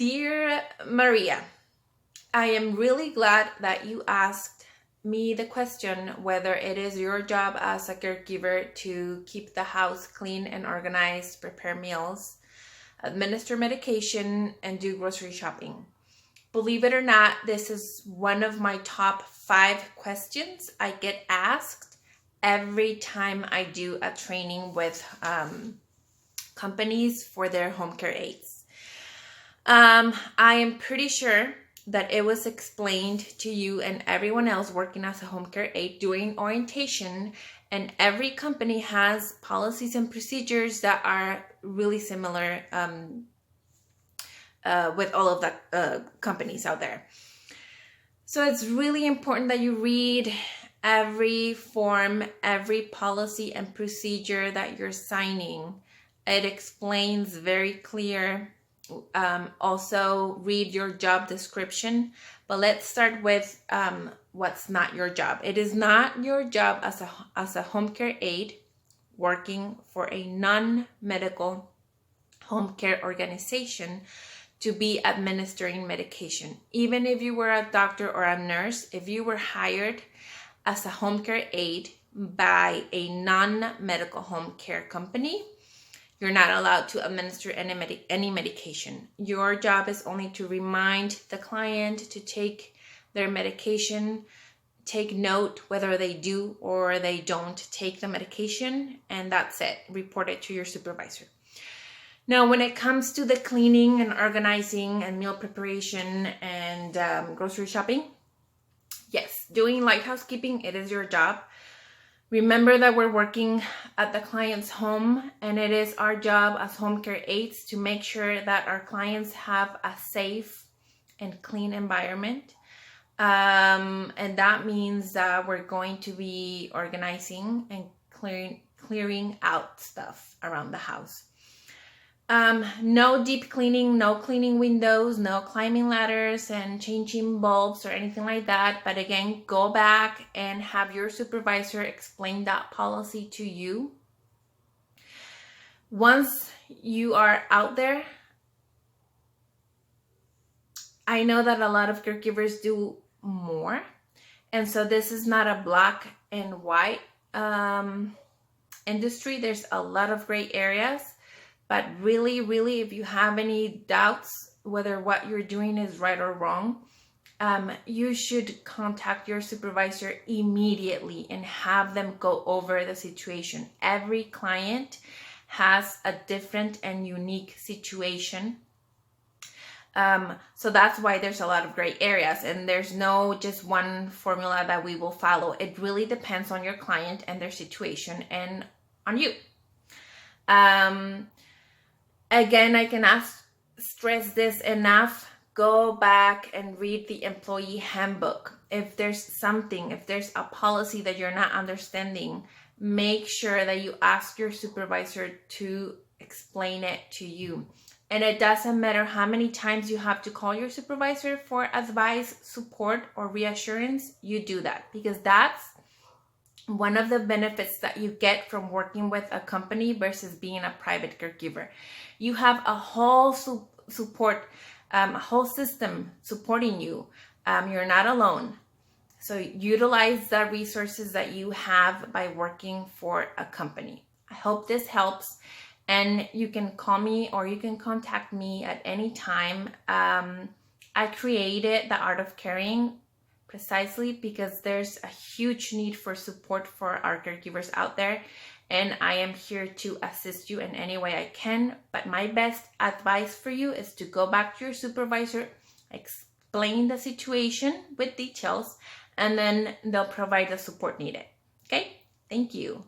Dear Maria, I am really glad that you asked me the question whether it is your job as a caregiver to keep the house clean and organized, prepare meals, administer medication, and do grocery shopping. Believe it or not, this is one of my top 5 questions I get asked every time I do a training with companies for their home care aides. I am pretty sure that it was explained to you and everyone else working as a home care aide during orientation, and every company has policies and procedures that are really similar with all of the companies out there. So it's really important that you read every form, every policy and procedure that you're signing. It explains very clear. Also read your job description, but let's start with what's not your job. It is not your job as a home care aide working for a non-medical home care organization to be administering medication. Even if you were a doctor or a nurse, if you were hired as a home care aide by a non-medical home care company, you're not allowed to administer any medication. Your job is only to remind the client to take their medication, take note whether they do or they don't take the medication, and that's it. Report it to your supervisor. Now, when it comes to the cleaning and organizing and meal preparation and grocery shopping, yes, doing light housekeeping, it is your job. Remember that we're working at the client's home, and it is our job as home care aides to make sure that our clients have a safe and clean environment. And that means that we're going to be organizing and clearing out stuff around the house. No deep cleaning, no cleaning windows, no climbing ladders and changing bulbs or anything like that. But again, go back and have your supervisor explain that policy to you. Once you are out there, I know that a lot of caregivers do more. And so this is not a black and white industry. There's a lot of gray areas. But really, if you have any doubts whether what you're doing is right or wrong, you should contact your supervisor immediately and have them go over the situation. Every client has a different and unique situation. So that's why there's a lot of gray areas, and there's no just one formula that we will follow. It really depends on your client and their situation and on you. Again, I cannot stress this enough. Go back and read the employee handbook. If there's a policy that you're not understanding, make sure that you ask your supervisor to explain it to you. And it doesn't matter how many times you have to call your supervisor for advice, support, or reassurance, you do that, because that's one of the benefits that you get from working with a company versus being a private caregiver. You have a whole support, a whole system supporting you. You're not alone. So utilize the resources that you have by working for a company. I hope this helps. And you can call me or you can contact me at any time. I created The Art of Caring precisely because there's a huge need for support for our caregivers out there, and I am here to assist you in any way I can. But my best advice for you is to go back to your supervisor, explain the situation with details, and then they'll provide the support needed. Okay? Thank you.